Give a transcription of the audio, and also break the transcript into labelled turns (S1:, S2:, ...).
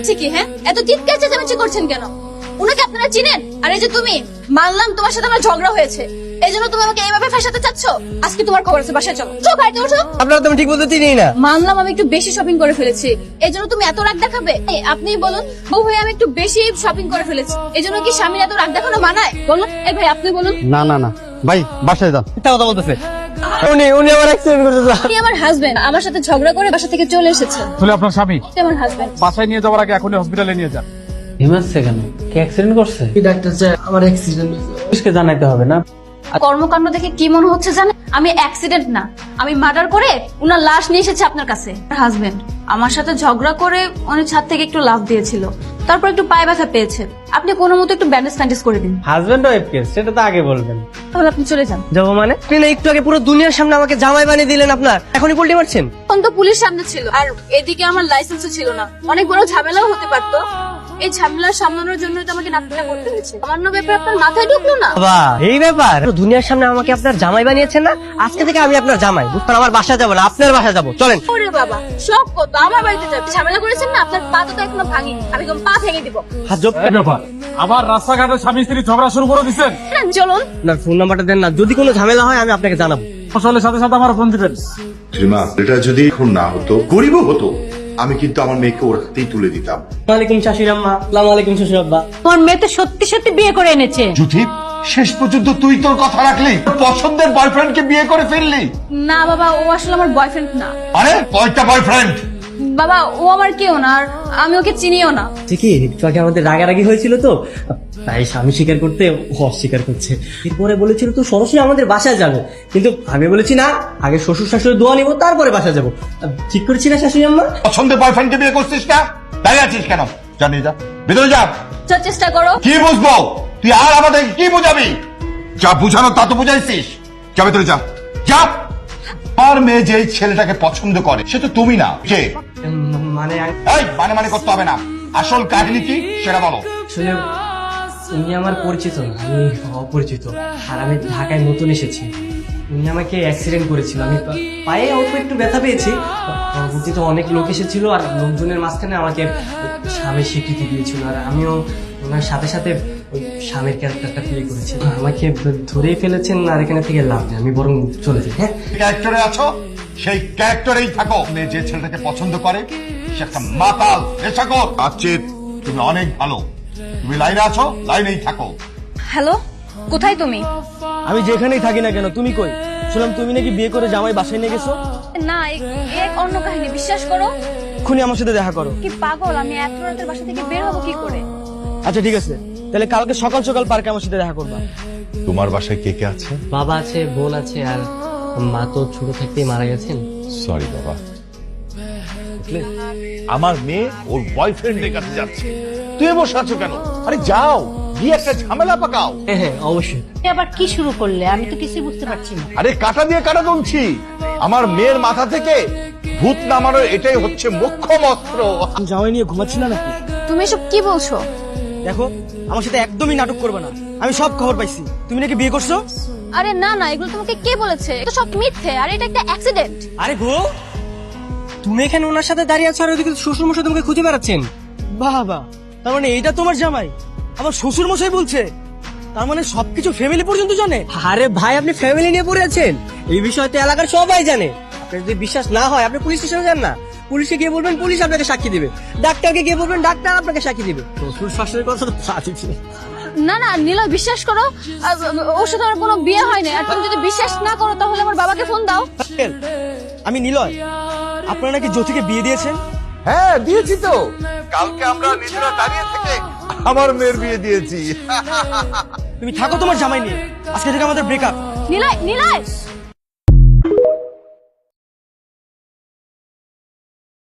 S1: হচ্ছে কি? হ্যাঁ, এত চিৎকার চেঁচামেচি করছেন কেন? উনাকে আপনারা চিনেন? আর এই যে তুমি, মানলাম তোমার সাথে আমার ঝগড়া হয়েছে, এই জন্য তুমি আমাকে এইভাবে ফাঁসাতে চাচ্ছ। আজকে তোমার খবর আছে, বাসায় চলো। চলো গাড়িতে ওঠো।
S2: আপনারা তো ঠিক বলতে চিনি না।
S1: মানলাম আমি একটু বেশি শপিং করে ফেলেছি, এই জন্য তুমি এত রাগ দেখাবে? আপনিই বলুন, বউ হয়ে আমি একটু বেশি শপিং করে ফেলেছি, এই জন্য কি স্বামীর এত রাগ দেখানো মানায়? বলুন এই ভাই, আপনি বলুন।
S2: না না না ভাই, বাসায় যান। মিথ্যা কথা বলতেছে। উনি আমার অ্যাক্সিডেন্ট করেছে।
S1: আপনি আমার হাজবেন্ড, আমার সাথে ঝগড়া করে বাসা থেকে চলে এসেছেন।
S3: আসলে আপনার স্বামী
S1: আমার হাজবেন্ড।
S3: বাসায় নিয়ে যাওয়ার আগে এখনই হসপিটালে নিয়ে যান।
S4: হিমাচ্ছে কেন? কি অ্যাক্সিডেন্ট করছে?
S2: ডাক্তার স্যার, আমার অ্যাক্সিডেন্ট হয়েছে।
S4: পুলিশকে জানাইতে হবে না?
S1: কর্মকাণ্ড দেখে কি মনে হচ্ছে জানেন? আমি অ্যাক্সিডেন্ট না, আমি মার্ডার করে উনার লাশ নিয়ে এসেছি আপনার কাছে। হাজবেন্ড আমার সাথে ঝগড়া করে উনি ছাদ থেকে একটু লাফ দিয়েছিল, তারপর একটু পায়ে ব্যথা পেয়েছে। আপনি কোনো মতো একটু ব্যান্ডেজ ফ্যান্ডেজ করে দিন।
S4: হাজবেন্ড ওয়াইফ কেস, সেটা তো আগে বলবেন।
S1: তাহলে আপনি চলে যান।
S2: যাবো মানে? আপনি না একটু আগে পুরো দুনিয়ার সামনে আমাকে জামাই বানিয়ে দিলেন, আপনার এখনই পল্টি মারছেন।
S1: তখন তো পুলিশ সামনে ছিল, আর এদিকে আমার লাইসেন্সও ছিল না, অনেক বড় ঝামেলাও হতে পারতো। এই ঝামেলা সামলানোর জন্য তো আমাকে নাটকটা করতে হয়েছে। সামান্য ব্যাপার আপনার মাথায় ঢুকলো না?
S2: বাবা, এই ব্যাপার? পুরো দুনিয়ার সামনে আমাকে আপনার জামাই বানিয়েছেন না? আজকে থেকে আমি আপনার জামাই, বুঝতেন? আমার বাসা যাবো না, আপনার বাসা যাবো। চলেন।
S1: ওরে বাবা, শখ কত, আমার বাড়িতে যাবে। ঝামেলা করেছেন না, আপনার পা তো এখনো ভাঙিনি, আমি একদম পা ভেঙে দিব।
S2: হাত জোপ।
S3: এই ব্যাপার, আবার রাস্তাঘাটে স্বামী স্ত্রী ঝগড়া শুরু করে দিচ্ছেন।
S1: হ্যাঁ, চলুন।
S2: না, ফোন নাম্বারটা দেন না, যদি কোনো ঝামেলা হয় আমি আপনাকে জানাবো।
S3: ফসলের সাথে সাথে আমার ফোন দিবেন।
S5: শ্রীমা, এটা যদি এখন না হতো, গরিবও হতো, আমি কিন্তু আমার মেয়েকে ওর হাতেই তুলে দিতাম।
S2: ওয়ালাইকুম শাশুড়ি আম্মা। আসসালামু আলাইকুম শ্বশুর আব্বা।
S6: তোর মেয়ে তো সত্যি সত্যি বিয়ে করে এনেছে।
S5: জ্যোতি, শেষ পর্যন্ত তুই তোর কথা রাখলি, পছন্দের বয়ফ্রেন্ডকে বিয়ে করে ফেললি।
S1: না বাবা, ও আসলে আমার বয়ফ্রেন্ড না।
S5: আরে কয়টা বয়ফ্রেন্ড?
S1: বাবা, ও আমার কেউ না, আর আমি ওকে চিনিও না।
S2: ঠিকই, একটু আগে আমাদের রাগারাগি হয়েছিল তো, তাই স্বামী স্বীকার করতে ও অস্বীকার করছে। এরপরে বলেছিল তো সরাসরি আমাদের বাসায় যাবে, কিন্তু আমি বলেছি না, আগে শ্বশুর শাশুড়ি দোয়া নিবো, তারপরে বাসায় যাবো। ঠিক করেছি না শাশুড়ি আম্মা?
S5: পছন্দের বয়ফ্রেন্ডকে বিয়ে করছিস না? দাঁড়িয়ে আছিস কেন? জানি যা, ভিতরে যা।
S1: চেষ্টা করো।
S5: কি বুঝবো? তুই আর আমাদের কি বুঝাবি? যা বুঝানো তা তো বুঝাইছিস। যা ভিতরে যা, যা। আর মেয়ে যে ছেলেটাকে পছন্দ করে সে তো তুমি না। কে?
S2: মানে
S5: এই মানে করতে হবে না, আসল কাহিনী কি সেটা বলো।
S2: আসলে উনি আমার পরিচিত না, আমি অপরিচিত, আর আমি ঢাকায় নতুন এসেছি। উনি আমাকে অ্যাক্সিডেন্ট করেছিল, আমি পায়ে অল্প একটু ব্যথা পেয়েছি। পরবর্তীতে অনেক লোক এসেছিল, আর লোকজনের মাঝখানে আমাকে স্বামীর স্বীকৃতি দিয়েছিল, আর আমিও ওনার সাথে সাথে ওই স্বামীর ক্যারেক্টারটা প্লে করেছি। আমাকে ধরেই ফেলেছেন, আর এখানে থেকে লাভ নেই, আমি বরং চলে যাই। হ্যাঁ,
S5: ক্যারেক্টারে আছো, সেই ক্যারেক্টারেই থাকো। মেয়ে যে ছেলেটাকে পছন্দ করে সে একটা মাতাল নেশাখোর। আচ্ছা, তুমি অনেক ভালো, তুমি লাইনে আছো, লাইনেই থাকো।
S1: হ্যালো, কোথায় তুমি?
S2: আমি যেখানেই থাকি না কেন, তুমি কই? শুনলাম তুমি নাকি বিয়ে করে জামাই বাসায় নিয়ে গেছো।
S1: না, এক অন্য কাহিনী, বিশ্বাস করো।
S2: এক্ষুনি আমার সাথে দেখা করো।
S1: কি পাগল, আমি এত রাতের বাসা থেকে বের হবো কি করে?
S2: আচ্ছা ঠিক আছে, তাহলে কালকে সকাল সকাল পার্কে আমার সাথে দেখা করবা।
S5: তোমার বাসায় কে কে আছে?
S4: বাবা আছে, বোন আছে, আর মা তো ছোট থাকতেই মারা গেছেন।
S5: সরি বাবা।
S7: আমার মেয়ে ওর বয়ফ্রেন্ডের কাছে যাচ্ছে, তুই বসে আছো কেন? আরে যাও, গিয়ে একটা ঝামেলা পাকাও।
S2: হ্যাঁ হ্যাঁ, অবশ্যই।
S6: এ আবার কি শুরু করলে? আমি তো কিছুই বুঝতে পারছি না।
S7: আরে কাটা দিয়ে কাটা তুলছি, আমার মেয়ের মাথা থেকে ভূত নামানোর এটাই হচ্ছে মোক্ষম অস্ত্র।
S2: আমি জামাই নিয়ে ঘুমাচ্ছি না নাকি?
S1: তুমি এসব কি বলছো?
S2: দেখো, আমার সাথে একদমই নাটক করবে না, আমি সব খবর পাইছি। তুমি নাকি বিয়ে করছো।
S1: আরে না না, এগুলো তোমাকে কে বলেছে? এটা সব মিথ্যে, আর এটা একটা অ্যাক্সিডেন্ট।
S2: আরে গো, তুমি এখানে ওনার সাথে দাঁড়িয়ে আছো, আর ওদিকে শ্বশুর মশাই তোমাকে খুঁজে বেড়াচ্ছেন। বাবা, তার মানে এইটা তোমার জামাই? আমার শ্বশুর মশাই বলছে, তার মানে সবকিছু ফ্যামিলি পর্যন্ত জানে? আরে ভাই, আপনি ফ্যামিলি নিয়ে পড়ে আছেন, এই বিষয়ে তো এলাকার সবাই জানে। আপনার যদি বিশ্বাস না হয়, আপনি পুলিশ স্টেশনে যান না, পুলিশে গিয়ে বলবেন, পুলিশ আপনাকে সাক্ষী দিবে। ডাক্তারকে গিয়ে বলবেন, ডাক্তার আপনাকে সাক্ষী দিবে। শ্বশুর শাশুড়ির কথা তো পাচ্ছি।
S1: না না নীলা, বিশ্বাস করো, ওর সাথে আমার কোনো বিয়ে হয়নি। আর তুমি যদি বিশ্বাস না করো তাহলে আমার বাবাকে ফোন দাও।
S2: আমি নিলয়, আপনারা নাকি জ্যোতিকে বিয়ে দিয়েছেন?
S7: হ্যাঁ দিয়েছি তো, কালকে আমরা নিজেরা দাঁড়িয়ে থেকে আমার মেয়ের বিয়ে দিয়েছি।
S2: তুমি থাকো তোমার জামাই নিয়ে, আজকে থেকে আমাদের ব্রেকআপ।
S1: নীলা, নীলা,